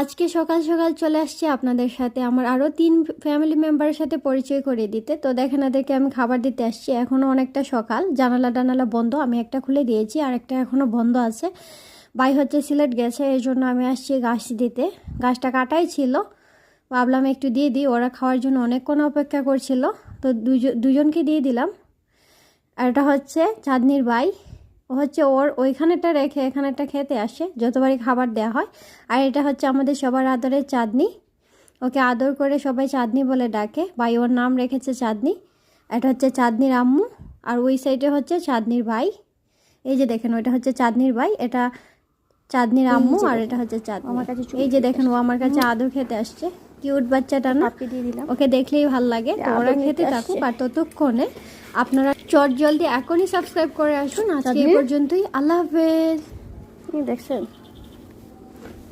আজকে সকাল সকাল চলে আসছি আপনাদের সাথে আমার আরও 3 ফ্যামিলি মেম্বারের সাথে পরিচয় করিয়ে দিতে। তো দেখেন এদেরকে আমি খাবার দিতে আসছি। এখনও অনেকটা সকাল, জানালা টানালা বন্ধ, আমি একটা খুলে দিয়েছি আর একটা এখনও বন্ধ আছে। ভাই হচ্ছে সিলেট গেছে, এই জন্য আমি আসছি ঘাস দিতে। ঘাসটা কাটাই ছিল, ভাবলাম একটু দিয়ে দিই, ওরা খাওয়ার জন্য অনেকক্ষণ অপেক্ষা করছিল, তো দুজনকে দিয়ে দিলাম। আর এটা হচ্ছে চাঁদনির ভাই, ও হচ্ছে ওর ওইখানেটা রেখে এখানেটা খেতে আসে, যতবারই খাবার দেওয়া হয়। আর এটা হচ্ছে আমাদের সবার আদরের চাঁদনি, ওকে আদর করে সবাই চাঁদনি বলে ডাকে, ভাই ওর নাম রেখেছে চাঁদনি। এটা হচ্ছে চাঁদনির আম্মু, আর ওই সাইডে হচ্ছে চাঁদনির ভাই। এই যে দেখেন ওইটা হচ্ছে চাঁদনির ভাই, এটা চাঁদনির আম্মু, আর এটা হচ্ছে চাঁদনি। এই যে দেখেন ও আমার কাছে আদর খেতে আসছে, কিউট বাচ্চাটা না, ওকে দেখলেই ভাল লাগে। তো ওরা খেতে থাকুক, আর ততক্ষণে আপনারা চট জলদি এখনই সাবস্ক্রাইব করে আসুন। আজকে এই পর্যন্তই, আল্লাহ হাফেজ। দেখছেন।